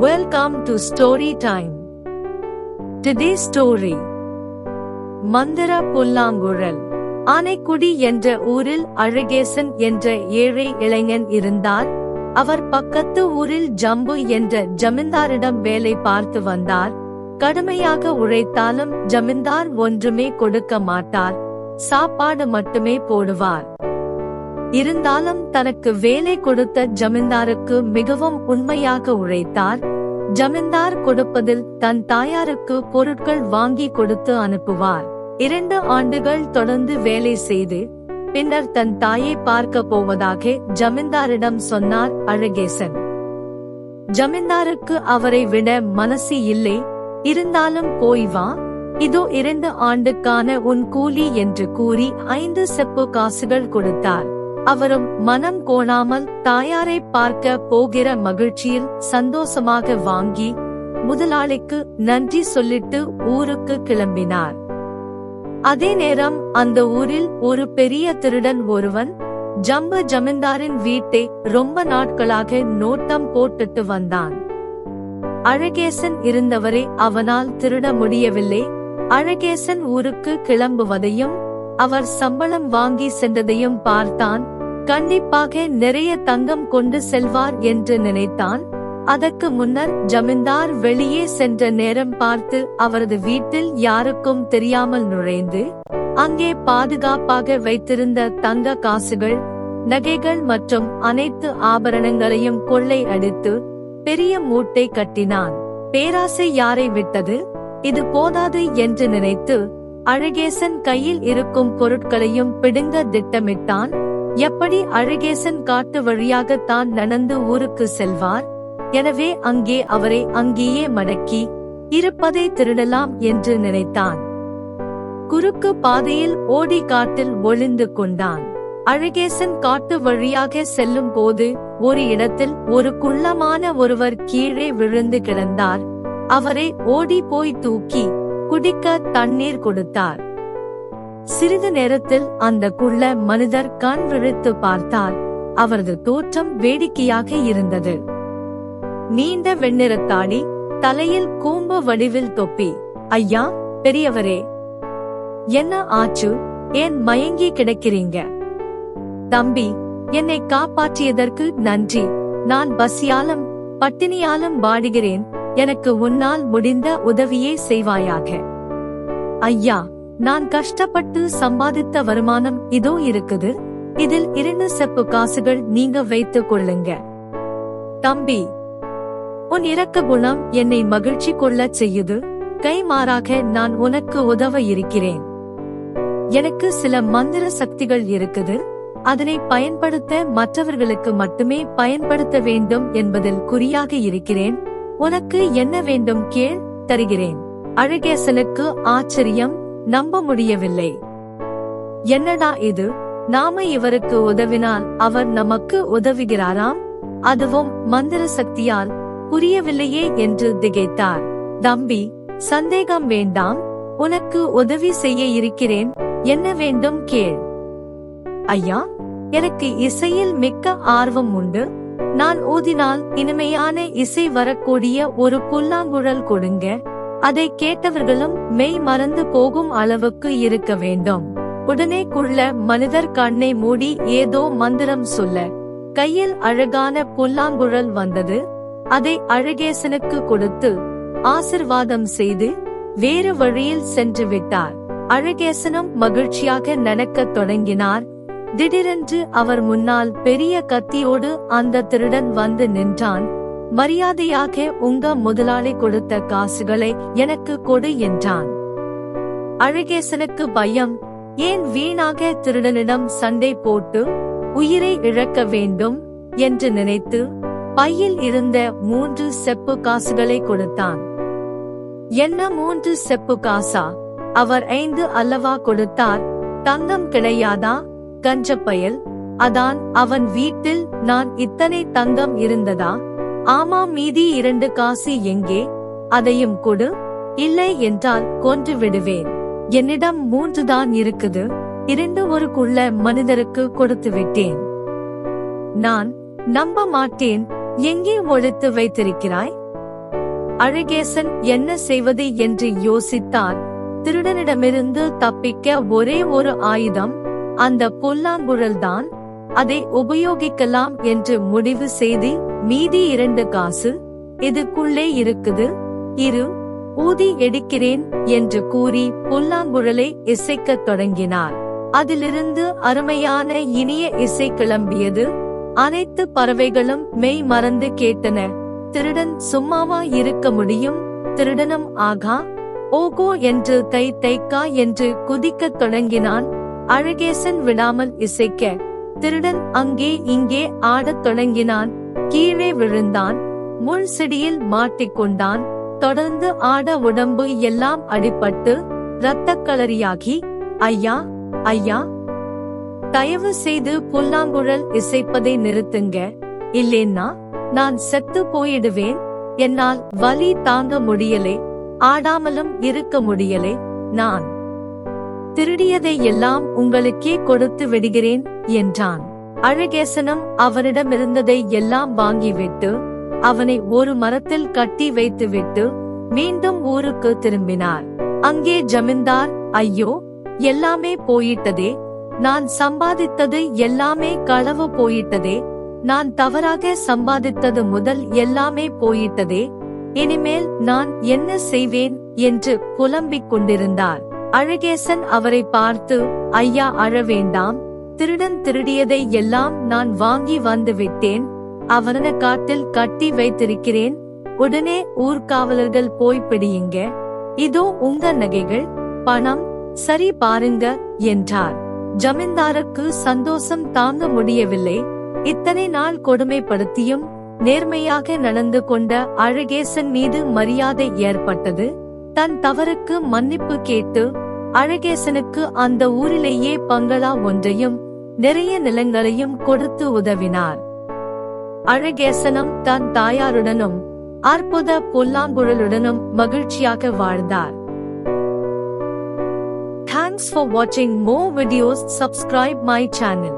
Welcome to Story Time. Today's story. மந்திர புல்லாங்குழல். ஆனைக்குடி என்ற ஊரில் அழகேசன் என்ற ஏழை இளைஞன் இருந்தார். அவர் பக்கத்து ஊரில் ஜம்பு என்ற ஜமீன்தாரிடம் வேலை பார்த்து வந்தார். கடுமையாக உழைத்தாலும் ஜமீன்தார் ஒன்றுமே கொடுக்க மாட்டார், சாப்பாடு மட்டுமே போடுவார். இருந்தாலும் தனக்கு வேலை கொடுத்த ஜமீன்தாருக்கு மிகவும் உண்மையாக உழைத்தார். ஜமீன்தார் கொடுப்பதில் தன் தாயாருக்கு பொருட்கள் வாங்கி கொடுத்து அனுப்புவார். 2 ஆண்டுகள் தொடர்ந்து வேலை செய்து பின்னர் தன் தாயை பார்க்க போவதாக ஜமீன்தாரிடம் சொன்னார் அழகேசன். ஜமீன்தாருக்கு அவரை விட மனசு இல்லை. இருந்தாலும் போய் வா, இதோ 2 ஆண்டுக்கான உன் கூலி என்று கூறி 5 செப்பு காசுகள் கொடுத்தார். அவரும் மனம் கோணாமல் தாயாரை பார்க்க போகிற மகிழ்ச்சியில் சந்தோஷமாக வாங்கி முதலாளிக்கு நன்றி சொல்லிட்டு ஊருக்கு கிளம்பினார். அதே நேரம் அந்த ஊரில் ஒரு பெரிய திருடன் ஒருவன் ஜம்பு ஜமீன்தாரின் வீட்டை ரொம்ப நாட்களாக நோட்டம் போட்டுட்டு வந்தான். அழகேசன் இருந்தவரை அவனால் திருட முடியவில்லை. அழகேசன் ஊருக்கு கிளம்புவதையும் அவர் சம்பளம் வாங்கி சென்றதையும் பார்த்தான். கண்டிப்பாக நிறைய தங்கம் கொண்டு செல்வார் என்று நினைத்தான். அதற்கு முன்னர் ஜமீன்தார் வெளியே சென்ற நேரம் பார்த்து அவரது வீட்டில் யாருக்கும் தெரியாமல் நுழைந்து அங்கே பாதுகாப்பாக வைத்திருந்த தங்க காசுகள், நகைகள் மற்றும் அனைத்து ஆபரணங்களையும் கொள்ளை அடித்து பெரிய மூட்டை கட்டினான். பேராசை யாரை விட்டது? இது போதாது என்று நினைத்து அழகேசன் கையில் இருக்கும் பொருட்களையும் பிடுங்க திட்டமிட்டான். எப்படி அழகேசன் காட்டு வழியாக தான் நடந்து ஊருக்கு செல்வார், எனவே அங்கே அவரை அங்கேயே மடக்கி இருப்பதை திருடலாம் என்று நினைத்தான். குறுக்கு பாதையில் ஓடி காட்டில் ஒளிந்து கொண்டான். அழகேசன் காட்டு வழியாக செல்லும் போது ஒரு இடத்தில் ஒரு குள்ளமான ஒருவர் கீழே விழுந்து கிடந்தார். அவரை ஓடி போய் தூக்கி குடிக்க தண்ணீர் கொடுத்தார். சிறிது நேரத்தில் அந்த குள்ள மனிதர் கண் விழித்து பார்த்தார். அவரது தோற்றம் வேடிக்கையாக இருந்தது. நீண்ட வெண்ணிறத்தாடி, தலையில் கூம்பு வடிவில் தொப்பி. ஐயா, பெரியவரே, என்ன ஆச்சு? ஏன் மயங்கி கிடக்கிறீங்க? தம்பி, என்னை காப்பாற்றியதற்கு நன்றி. நான் பசியாலும் பட்டினியாலும் வாடுகிறேன். எனக்கு உன்னால் முடிந்த உதவியை செய்வாயாக. ஐயா, நான் கஷ்டப்பட்டு சம்பாதித்த வருமானம் இதோ இருக்குது. இதில் 2 செப்பு காசுகள் நீங்க வைத்துக் கொள்ளுங்க. தம்பி, உன் இரக்க குணம் என்னை மகிழ்ச்சி கொள்ளச் செய்யுது. கைமாறாக நான் உனக்கு உதவ இருக்கிறேன். எனக்கு சில மந்திர சக்திகள் இருக்குது. அதனை பயன்படுத்த மற்றவர்களுக்கு மட்டுமே பயன்படுத்த வேண்டும் என்பதில் குறியாக இருக்கிறேன். உனக்கு என்ன வேண்டும் கேள், தருகிறேன். அழகேசனுக்கு ஆச்சரியம், நம்ப முடியவில்லை. என்னடா இது, நாம இவருக்கு உதவினால் அவர் நமக்கு உதவுகிறாராம், அதுவும் மந்திர சக்தியால், புரியவில்லையே என்று திகைத்தார். தம்பி, சந்தேகம் வேண்டாம், உனக்கு உதவி செய்ய இருக்கிறேன். என்ன வேண்டும் கேள். ஐயா, எனக்கு இசையில் மிக்க ஆர்வம் உண்டு. நான் ஊதினால் இனிமையான இசை வரக்கூடிய ஒரு புல்லாங்குழல் கொடுங்க. அதை கேட்டவர்களும் மெய் மறந்து போகும் அளவுக்கு இருக்க வேண்டும். உடனே குள்ள மனிதர் கண்ணை மூடி ஏதோ மந்திரம் சொல்ல கையில் அழகான புல்லாங்குழல் வந்தது. அதை அழகேசனுக்கு கொடுத்து ஆசிர்வாதம் செய்து வேறு வழியில் சென்று விட்டார். அழகேசனும் மகிழ்ச்சியாக நடக்கத் தொடங்கினார். திடீரென்று அவர் முன்னால் பெரிய கத்தியோடு அந்த திருடன் வந்து நின்றான். மரியாதையாக உங்க முதலாளி கொடுத்த காசுகளை எனக்கு கொடு என்றான். அழகேசனுக்கு பயம். ஏன் வீணாக திருடனிடம் சண்டை போட்டு உயிரை இழக்க வேண்டும் என்று நினைத்து பையில் இருந்த 3 செப்பு காசுகளை கொடுத்தான். என்ன 3 செப்பு காசா? அவர் 5 அல்லவா கொடுத்தார்? தங்கம் கிடையாதா? கஞ்சப்பயல். அதான் அவன் வீட்டில் நான் இத்தனை தங்கம் இருந்ததா? ஆமா, மீதி 2 காசு எங்கே? அதையும் கொடு. இல்லை என்றால் கொன்று விடுவேன். என்னிடம் 3 தான் இருக்குது. 2 ஒரு குள்ள மனிதருக்கு கொடுத்து விட்டேன். நான் நம்ப மாட்டேன். எங்கே ஒழித்து வைத்திருக்கிறாய்? அழகேசன் என்ன செய்வது என்று யோசித்தார். திருடனிடமிருந்து தப்பிக்க ஒரே ஒரு ஆயுதம் அந்த புல்லாங்குழல்தான். அதை உபயோகிக்கலாம் என்று முடிவு செய்து, மீதி 2 காசு இதுக்குள்ளே இருக்குது, இரு ஊதி எடுக்கிறேன் என்று கூறி புல்லாங்குழலை இசைக்கத் தொடங்கினார். அதிலிருந்து அருமையான இனிய இசை கிளம்பியது. அனைத்து பறவைகளும் மெய் மறந்து கேட்டன. திருடன் சும்மாவா இருக்க முடியும்? திருடனும் ஆகா ஓகோ என்று தை தைக்கா என்று குதிக்கத் தொடங்கினான். அழகேசன் விடாமல் இசைக்க, திருடன் அங்கே இங்கே ஆடத் தொடங்கினான். கீழே விழுந்தான். முள் செடியில் மாட்டிக்கொண்டான். தொடர்ந்து ஆட உடம்பு எல்லாம் அடிபட்டு இரத்தக்களரியாகி, ஐயா ஐயா, தயவு செய்து புல்லாங்குழல் இசைப்பதை நிறுத்துங்க, இல்லேன்னா நான் செத்து போயிடுவேன். என்னால் வலி தாங்க முடியலே, ஆடாமலும் இருக்க முடியலே. நான் திருடியதை எல்லாம் உங்களுக்கே கொடுத்து விடுகிறேன் என்றான். அழகேசனும் அவனிடமிருந்ததை எல்லாம் வாங்கிவிட்டு அவனை ஒரு மரத்தில் கட்டி வைத்துவிட்டு மீண்டும் ஊருக்கு திரும்பினார். அங்கே ஜமீன்தார், ஐயோ, எல்லாமே போயிட்டதே, நான் சம்பாதித்தது எல்லாமே களவு போயிட்டதே, நான் தவறாக சம்பாதித்தது முதல் எல்லாமே போயிட்டதே, இனிமேல் நான் என்ன செய்வேன் என்று புலம்பிக் கொண்டிருந்தார். அழகேசன் அவரை பார்த்து, ஐயா, அழ வேண்டாம், திருடன் திருடியதை எல்லாம் நான் வாங்கி வந்து விட்டேன். அவன காட்டில் கட்டி வைத்திருக்கிறேன். உடனே ஊர்காவலர்கள் போய் பிடியுங்க. இதோ உங்க நகைகள், பணம், சரி பாருங்க என்றார். ஜமீன்தாருக்கு சந்தோஷம் தாங்க முடியவில்லை. இத்தனை நாள் கொடுமைப்படுத்தியும் நேர்மையாக நடந்து கொண்ட அழகேசன் மீது மரியாதை ஏற்பட்டது. தன் தவறுக்கு மன்னிப்பு கேட்டு அழகேசனுக்கு அந்த ஊரிலேயே பங்களா ஒன்றையும் நிறைய நிலங்களையும் கொடுத்து உதவினார். அழகேசனும் தன் தாயாருடனும் அற்புத புல்லாங்குழலுடனும் மகிழ்ச்சியாக வாழ்ந்தார். Thanks for watching more videos. Subscribe my channel.